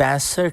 65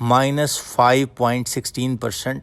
-5.16%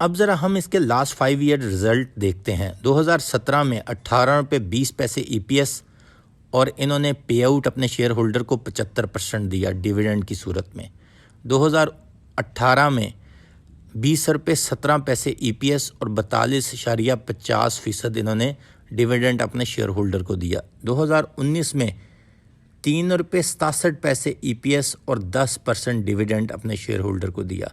اب ذرا ہم اس کے لاسٹ 5 ایئر رزلٹ دیکھتے ہیں۔ 2017 میں 18 روپے 20 پیسے EPS، اور انہوں نے پے آؤٹ اپنے شیئر ہولڈر کو 75% دیا ڈیویڈنڈ کی صورت میں۔ 2018 میں 20 روپے 17 پیسے EPS اور 42.50% انہوں نے ڈیویڈنڈ اپنے شیئر ہولڈر کو دیا۔ 2019 میں 3 روپے 67 پیسے EPS اور 10% ڈیویڈنڈ اپنے شیئر ہولڈر کو دیا۔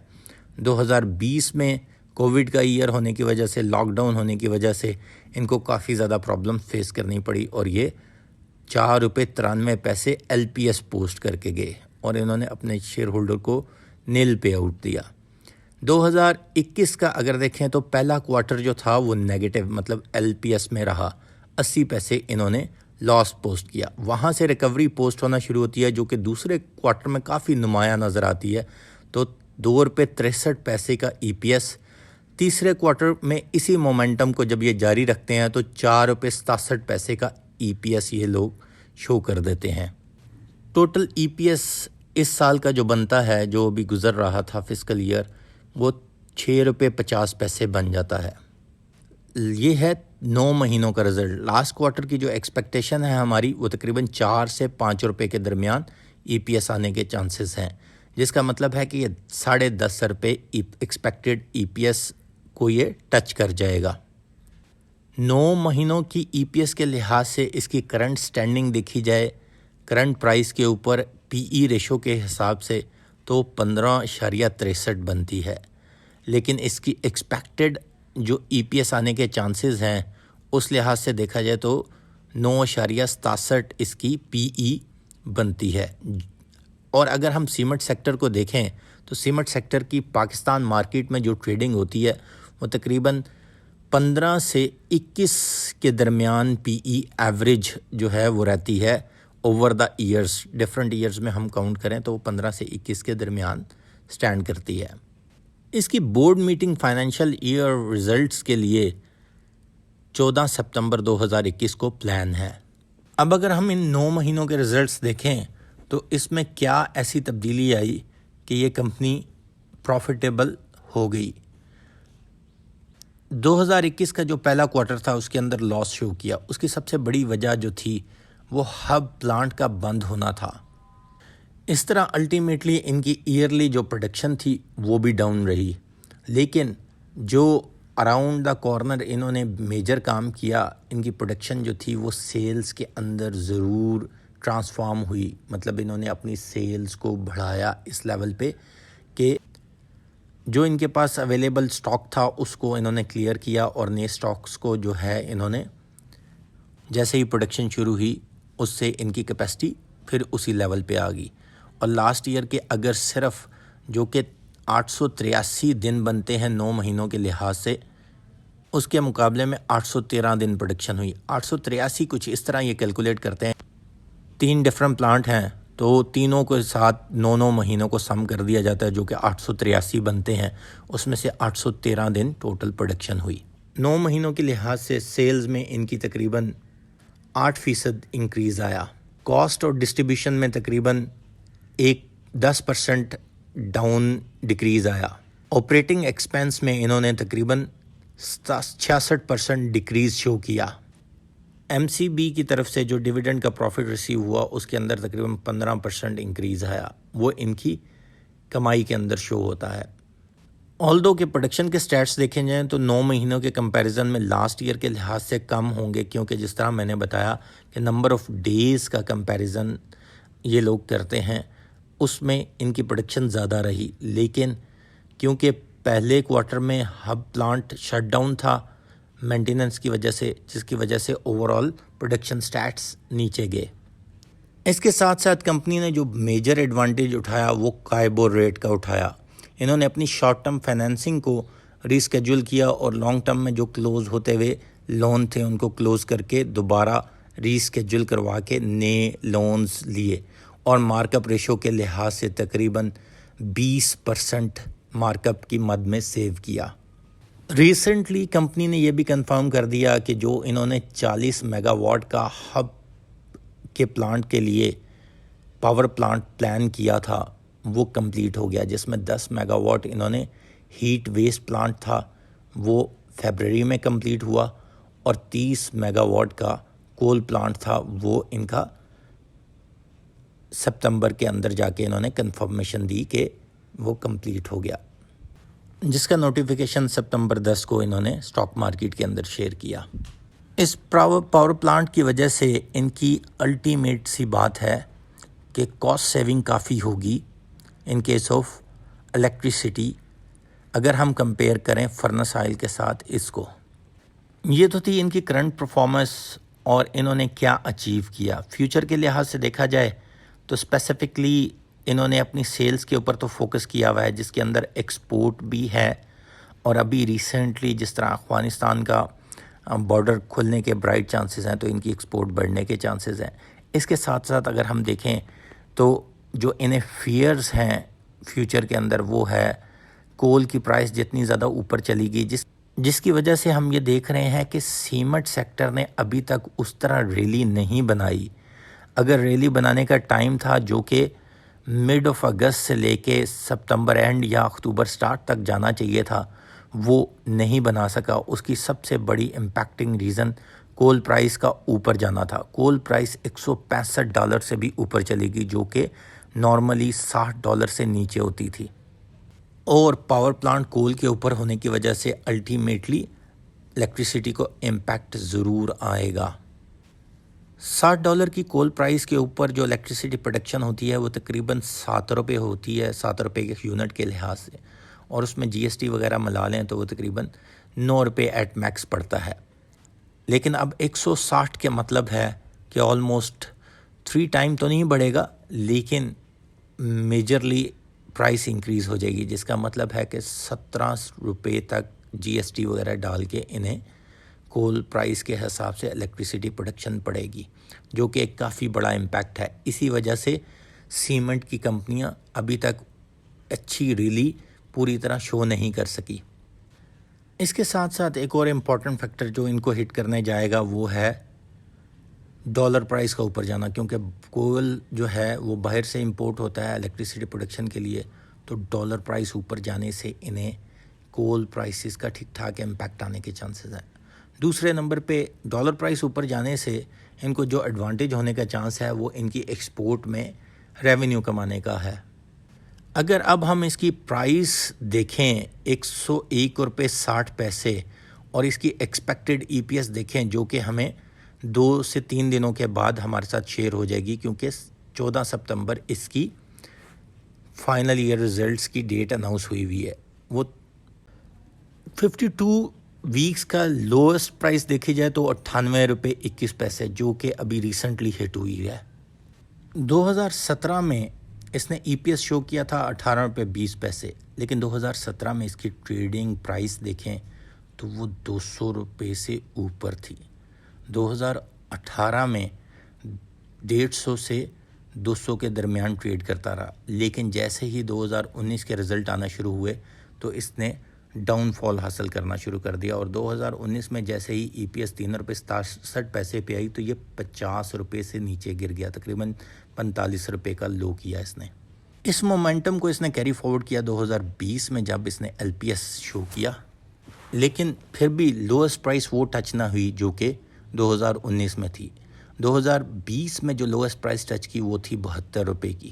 2020 میں کووڈ کا ایئر ہونے کی وجہ سے، لاک ڈاؤن ہونے کی وجہ سے ان کو کافی زیادہ پرابلم فیس کرنی پڑی، اور یہ 4 روپے 93 پیسے LPS پوسٹ کر کے گئے، اور انہوں نے اپنے شیئر ہولڈر کو نیل پے آؤٹ دیا۔ 2021 کا اگر دیکھیں تو پہلا کوارٹر جو تھا وہ نیگیٹو، مطلب LPS میں رہا، 80 پیسے انہوں نے لاس پوسٹ کیا۔ وہاں سے ریکوری پوسٹ ہونا شروع ہوتی ہے، جو کہ دوسرے کوارٹر میں کافی نمایاں نظر آتی ہے، تو 2 روپے 63 پیسے کا EPS۔ تیسرے کوارٹر میں اسی مومنٹم کو جب یہ جاری رکھتے ہیں تو 4 روپے 67 پیسے کا EPS یہ لوگ شو کر دیتے ہیں۔ ٹوٹل EPS اس سال کا جو بنتا ہے، جو ابھی گزر رہا تھا فسکل ایئر، وہ 6 روپے 50 پیسے بن جاتا ہے۔ یہ ہے 9 مہینوں کا رزلٹ۔ لاسٹ کوارٹر کی جو ایکسپیکٹیشن ہے ہماری، وہ تقریباً 4 سے 5 روپے کے درمیان EPS آنے کے چانسز ہیں، جس کا مطلب ہے کہ یہ 10.5 روپے ایکسپیکٹڈ EPS کو یہ ٹچ کر جائے گا۔ 9 مہینوں کی EPS کے لحاظ سے اس کی کرنٹ سٹینڈنگ دیکھی جائے، کرنٹ پرائس کے اوپر PE ریشو کے حساب سے، تو 15.63 بنتی ہے، لیکن اس کی ایکسپیکٹڈ جو EPS آنے کے چانسز ہیں اس لحاظ سے دیکھا جائے تو 9.67 اس کی PE بنتی ہے۔ اور اگر ہم سیمنٹ سیکٹر کو دیکھیں تو سیمنٹ سیکٹر کی پاکستان مارکیٹ میں جو ٹریڈنگ ہوتی ہے وہ تقریباً 15 سے 21 کے درمیان PE ایوریج جو ہے وہ رہتی ہے over the years. Different years میں ہم کاؤنٹ کریں تو وہ 15 سے 21 کے درمیان سٹینڈ کرتی ہے۔ اس کی board meeting financial year results کے لیے 14 ستمبر 2021 کو پلان ہے۔ اب اگر ہم ان 9 مہینوں کے ریزلٹس دیکھیں تو اس میں کیا ایسی تبدیلی آئی کہ یہ کمپنی پروفیٹیبل ہو گئی۔ 2021 کا جو پہلا کوارٹر تھا اس کے اندر لاس شو کیا، اس کی سب سے بڑی وجہ جو تھی وہ ہب پلانٹ کا بند ہونا تھا۔ اس طرح الٹیمیٹلی ان کی ایئرلی جو پروڈکشن تھی وہ بھی ڈاؤن رہی، لیکن جو اراؤنڈ دا کارنر انہوں نے میجر کام کیا، ان کی پروڈکشن جو تھی وہ سیلز کے اندر ضرور ٹرانسفارم ہوئی، مطلب انہوں نے اپنی سیلز کو بڑھایا اس لیول پہ کہ جو ان کے پاس اویلیبل سٹاک تھا اس کو انہوں نے کلیئر کیا، اور نئے سٹاکس کو جو ہے انہوں نے جیسے ہی پروڈکشن شروع ہوئی اس سے ان کی کیپیسٹی پھر اسی لیول پہ آ گئی۔ اور لاسٹ ایئر کے اگر صرف جو کہ 883 دن بنتے ہیں 9 مہینوں کے لحاظ سے، اس کے مقابلے میں 813 دن پروڈکشن ہوئی۔ 883 کچھ اس طرح یہ کیلکولیٹ کرتے ہیں، 3 ڈفرنٹ پلانٹ ہیں تو تینوں کے ساتھ 9 مہینوں کو سم کر دیا جاتا ہے، جو کہ 883 بنتے ہیں، اس میں سے 813 دن ٹوٹل پروڈکشن ہوئی۔ 9 مہینوں کے لحاظ سے سیلز میں ان کی تقریباً 8% انکریز آیا۔ کاسٹ اور ڈسٹریبیوشن میں تقریباً 10% ڈاؤن ڈکریز آیا۔ آپریٹنگ ایکسپینس میں انہوں نے تقریباً 66% ڈکریز شو کیا۔ MCB کی طرف سے جو ڈیویڈنڈ کا پروفٹ ریسیو ہوا اس کے اندر تقریباً 15% انکریز آیا، وہ ان کی کمائی کے اندر شو ہوتا ہے۔ آلدو کے پروڈکشن کے سٹیٹس دیکھیں جائیں تو 9 مہینوں کے کمپیریزن میں لاسٹ ایئر کے لحاظ سے کم ہوں گے، کیونکہ جس طرح میں نے بتایا کہ نمبر آف ڈیز کا کمپیریزن یہ لوگ کرتے ہیں، اس میں ان کی پروڈکشن زیادہ رہی، لیکن کیونکہ پہلے کوارٹر میں ہب پلانٹ شٹ ڈاؤن تھا مینٹیننس کی وجہ سے، جس کی وجہ سے اوور آل پروڈکشن سٹیٹس نیچے گئے۔ اس کے ساتھ ساتھ کمپنی نے جو میجر ایڈوانٹیج اٹھایا وہ کائبور ریٹ کا اٹھایا۔ انہوں نے اپنی شارٹ ٹرم فائنینسنگ کو ریسکیجول کیا اور لانگ ٹرم میں جو کلوز ہوتے ہوئے لون تھے ان کو کلوز کر کے دوبارہ ریسکیجول کروا کے نئے لونز لیے، اور مارک اپ ریشو کے لحاظ سے تقریباً 20% مارک اپ کی مد میں سیو کیا۔ ریسنٹلی کمپنی نے یہ بھی کنفرم کر دیا کہ جو انہوں نے 40 میگا واٹ کا ہب کے پلانٹ کے لیے پاور پلانٹ پلان کیا تھا وہ کمپلیٹ ہو گیا، جس میں 10 میگا واٹ انہوں نے ہیٹ ویسٹ پلانٹ تھا وہ فیبرری میں کمپلیٹ ہوا، اور 30 میگا واٹ کا کول پلانٹ تھا وہ ان کا سپتمبر کے اندر جا کے انہوں نے کنفرمیشن دی کہ وہ کمپلیٹ ہو گیا، جس کا نوٹیفیکیشن سپتمبر 10 کو انہوں نے اسٹاک مارکیٹ کے اندر شیئر کیا۔ اس پاور پلانٹ کی وجہ سے ان کی الٹیمیٹ سی بات ہے کہ کاسٹ سیونگ کافی ہوگی ان کیس آف الیکٹریسٹی، اگر ہم کمپیئر کریں فرنس آئل کے ساتھ اس کو۔ یہ تو تھی ان کی کرنٹ پرفارمنس اور انہوں نے کیا اچیو کیا۔ فیوچر کے لحاظ سے دیکھا جائے تو اسپیسیفکلی انہوں نے اپنی سیلز کے اوپر تو فوکس کیا ہوا ہے، جس کے اندر ایکسپورٹ بھی ہے، اور ابھی ریسنٹلی جس طرح افغانستان کا بارڈر کھلنے کے برائٹ چانسز ہیں تو ان کی ایکسپورٹ بڑھنے کے چانسز ہیں۔ اس کے ساتھ ساتھ اگر ہم دیکھیں تو جو انہیں فیئرز ہیں فیوچر کے اندر وہ ہے کول کی پرائس جتنی زیادہ اوپر چلی گئی، جس کی وجہ سے ہم یہ دیکھ رہے ہیں کہ سیمنٹ سیکٹر نے ابھی تک اس طرح ریلی نہیں بنائی۔ اگر ریلی بنانے کا ٹائم تھا جو کہ مڈ آف اگست سے لے کے سپتمبر اینڈ یا اکتوبر سٹارٹ تک جانا چاہیے تھا، وہ نہیں بنا سکا۔ اس کی سب سے بڑی امپیکٹنگ ریزن کول پرائس کا اوپر جانا تھا۔ کول پرائس $165 سے بھی اوپر چلی گئی، جو کہ نارملی $60 سے نیچے ہوتی تھی، اور پاور پلانٹ کول کے اوپر ہونے کی وجہ سے الٹیمیٹلی الیکٹریسٹی کو امپیکٹ ضرور آئے گا۔ $60 کی کول پرائس کے اوپر جو الیکٹریسٹی پروڈکشن ہوتی ہے وہ تقریباً ₹7 ہوتی ہے، ₹7 کے یونٹ کے لحاظ سے، اور اس میں جی ایس ٹی وغیرہ ملا لیں تو وہ تقریباً ₹9 ایٹ میکس پڑتا ہے۔ لیکن اب 160 کے مطلب ہے کہ آلموسٹ 3 ٹائم تو نہیں بڑھے گا، لیکن میجرلی پرائس انکریز ہو جائے گی، جس کا مطلب ہے کہ ₹17 تک جی ایس ٹی وغیرہ ڈال کے انہیں کول پرائس کے حساب سے الیکٹریسٹی پروڈکشن پڑے گی، جو کہ ایک کافی بڑا امپیکٹ ہے۔ اسی وجہ سے سیمنٹ کی کمپنیاں ابھی تک اچھی ریلی پوری طرح شو نہیں کر سکی۔ اس کے ساتھ ساتھ ایک اور امپورٹنٹ فیکٹر جو ان کو ہٹ کرنے جائے گا وہ ہے ڈالر پرائس کا اوپر جانا، کیونکہ کول جو ہے وہ باہر سے امپورٹ ہوتا ہے الیکٹریسٹی پروڈکشن کے لیے، تو ڈالر پرائس اوپر جانے سے انہیں کول پرائسز کا ٹھیک ٹھاک امپیکٹ آنے کے چانسز ہیں۔ دوسرے نمبر پہ ڈالر پرائس اوپر جانے سے ان کو جو ایڈوانٹیج ہونے کا چانس ہے وہ ان کی ایکسپورٹ میں ریونیو کمانے کا ہے۔ اگر اب ہم اس کی پرائس دیکھیں $101.60 اور اس کی ایکسپیکٹڈ ای پی ایس دیکھیں، جو کہ ہمیں 2 سے 3 دنوں کے بعد ہمارے ساتھ شیئر ہو جائے گی، کیونکہ 14 ستمبر اس کی فائنل ایئر ریزلٹس کی ڈیٹ اناؤنس ہوئی ہے۔ وہ 52 ویکس کا لوئسٹ پرائس دیکھی جائے تو $98.21، جو کہ ابھی ریسنٹلی ہٹ ہوئی ہے۔ 2017 میں اس نے ای پی ایس شو کیا تھا $18.20، لیکن 2017 میں اس کی ٹریڈنگ پرائس دیکھیں تو وہ $200 سے اوپر تھی۔ 2018 میں 150 سے 200 کے درمیان ٹریڈ کرتا رہا، لیکن جیسے ہی 2019 کے رزلٹ آنا شروع ہوئے تو اس نے ڈاؤن فال حاصل کرنا شروع کر دیا، اور 2019 میں جیسے ہی ای پی ایس $3.67 پہ آئی تو یہ $50 سے نیچے گر گیا، تقریباً $45 کا لو کیا اس نے۔ اس مومنٹم کو اس نے کیری فارورڈ کیا 2020 میں جب اس نے ایل پی ایس شو کیا، لیکن پھر بھی لوئسٹ پرائس وہ ٹچ نہ ہوئی جو کہ 2019 میں تھی۔ 2020 میں جو لوئسٹ پرائس ٹچ کی وہ تھی $72 کی۔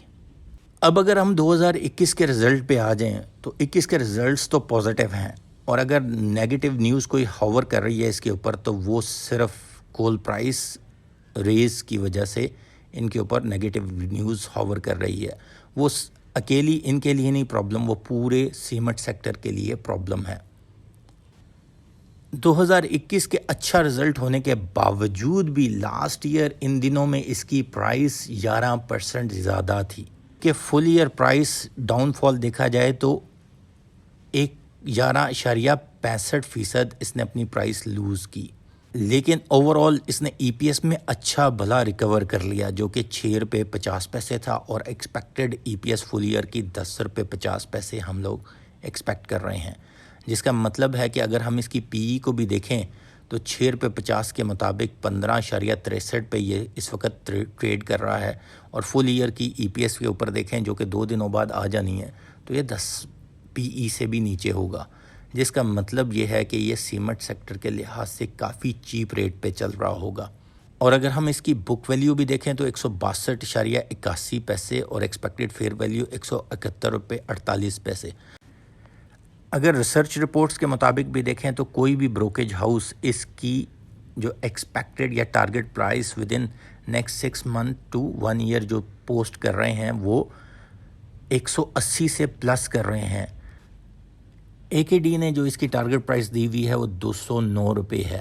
اب اگر ہم 2021 کے رزلٹ پہ آ جائیں تو 21 کے رزلٹس تو پازیٹیو ہیں، اور اگر نیگیٹو نیوز کوئی ہاور کر رہی ہے اس کے اوپر تو وہ صرف کول پرائس ریز کی وجہ سے ان کے اوپر نیگیٹو نیوز ہاور کر رہی ہے۔ وہ اکیلی ان کے لیے نہیں پرابلم، وہ پورے سیمنٹ سیکٹر کے لیے پرابلم ہے۔ 2021 کے اچھا رزلٹ ہونے کے باوجود بھی لاسٹ ایئر ان دنوں میں اس کی پرائس 11% زیادہ تھی، کہ فل ایئر پرائس ڈاؤن فال دیکھا جائے تو 11.65% اس نے اپنی پرائس لوز کی، لیکن اوور آل اس نے ای پی ایس میں اچھا بھلا ریکور کر لیا، جو کہ $6.50 تھا، اور ایکسپیکٹڈ ای پی ایس فل ایئر کی $10.50 ہم لوگ ایکسپیکٹ کر رہے ہیں، جس کا مطلب ہے کہ اگر ہم اس کی پی ای کو بھی دیکھیں تو $6.50 کے مطابق 15.63 پہ یہ اس وقت ٹریڈ کر رہا ہے، اور فل ایئر کی ای پی ایس کے اوپر دیکھیں جو کہ 2 دنوں بعد آ جانی ہے تو یہ 10 پی ای سے بھی نیچے ہوگا، جس کا مطلب یہ ہے کہ یہ سیمنٹ سیکٹر کے لحاظ سے کافی چیپ ریٹ پہ چل رہا ہوگا۔ اور اگر ہم اس کی بک ویلیو بھی دیکھیں تو 162.81 پیسے اور ایکسپیکٹڈ فیئر ویلیو 171.48 پیسے۔ اگر ریسرچ رپورٹس کے مطابق بھی دیکھیں تو کوئی بھی بروکریج ہاؤس اس کی جو ایکسپیکٹڈ یا target price with in next 6 month to 1 year جو پوسٹ کر رہے ہیں وہ 180 سے پلس کر رہے ہیں۔ AKD نے جو اس کی ٹارگٹ پرائس دی ہوئی ہے وہ 209 روپے ہے۔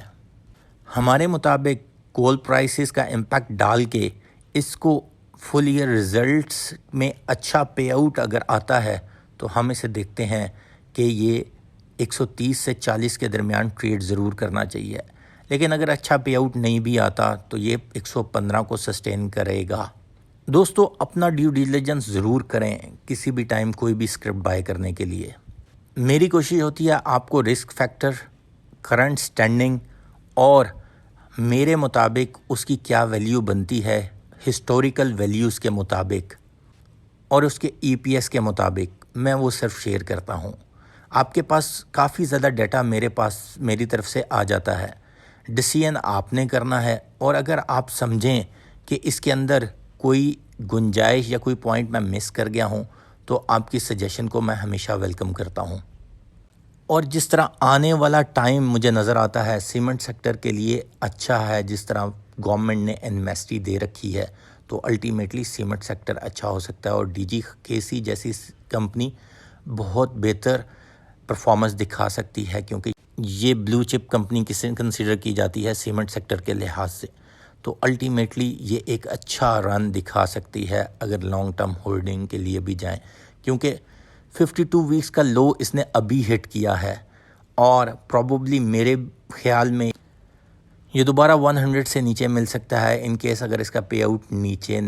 ہمارے مطابق کول پرائسز کا امپیکٹ ڈال کے اس کو فل ایئر ریزلٹس میں اچھا پے آؤٹ اگر آتا ہے تو ہم اسے دیکھتے ہیں کہ یہ 130 سے 40 کے درمیان ٹریڈ ضرور کرنا چاہیے، لیکن اگر اچھا پے آؤٹ نہیں بھی آتا تو یہ 115 کو سسٹین کرے گا۔ دوستو اپنا ڈیو ڈیلیجنس ضرور کریں کسی بھی ٹائم کوئی بھی اسکرپٹ بائی کرنے کے لیے۔ میری کوشش ہوتی ہے آپ کو رسک فیکٹر، کرنٹ سٹینڈنگ اور میرے مطابق اس کی کیا ویلیو بنتی ہے ہسٹوریکل ویلیوز کے مطابق اور اس کے EPS کے مطابق میں وہ صرف شیئر کرتا ہوں۔ آپ کے پاس کافی زیادہ ڈیٹا میری طرف سے آ جاتا ہے، ڈیسیژن آپ نے کرنا ہے، اور اگر آپ سمجھیں کہ اس کے اندر کوئی گنجائش یا کوئی پوائنٹ میں مس کر گیا ہوں تو آپ کی سجیشن کو میں ہمیشہ ویلکم کرتا ہوں۔ اور جس طرح آنے والا ٹائم مجھے نظر آتا ہے سیمنٹ سیکٹر کے لیے اچھا ہے، جس طرح گورنمنٹ نے انویسٹی دے رکھی ہے تو الٹیمیٹلی سیمنٹ سیکٹر اچھا ہو سکتا ہے، اور DGKC جیسی کمپنی بہت بہتر پرفارمنس دکھا سکتی ہے کیونکہ یہ بلو چپ کمپنی کسی کنسیڈر کی جاتی ہے سیمنٹ سیکٹر کے لحاظ سے، تو الٹیمیٹلی یہ ایک اچھا رن دکھا سکتی ہے اگر لانگ ٹرم ہولڈنگ کے لیے بھی جائیں، کیونکہ 52 ویکس کا لو اس نے ابھی ہٹ کیا ہے، اور پروبیبلی میرے خیال میں یہ دوبارہ 100 سے نیچے مل سکتا ہے ان کیس اگر اس کا پے آؤٹ نیچے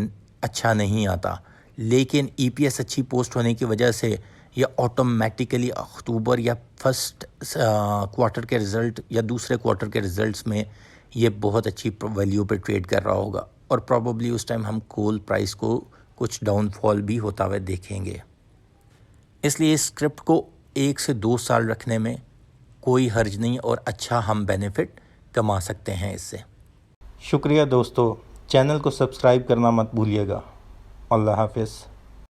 اچھا نہیں آتا، لیکن EPS اچھی پوسٹ ہونے کی وجہ سے یہ آٹومیٹیکلی اکتوبر یا فرسٹ کوارٹر کے رزلٹ یا دوسرے کوارٹر کے رزلٹس میں یہ بہت اچھی ویلیو پہ ٹریڈ کر رہا ہوگا، اور پروبیبلی اس ٹائم ہم کول پرائس کو کچھ ڈاؤن فال بھی ہوتا ہوئے دیکھیں گے۔ اس لیے اس اسکرپٹ کو 1 سے 2 سال رکھنے میں کوئی حرج نہیں، اور اچھا ہم بینیفٹ کما سکتے ہیں اس سے۔ شکریہ دوستو، چینل کو سبسکرائب کرنا مت بھولیے گا۔ اللہ حافظ۔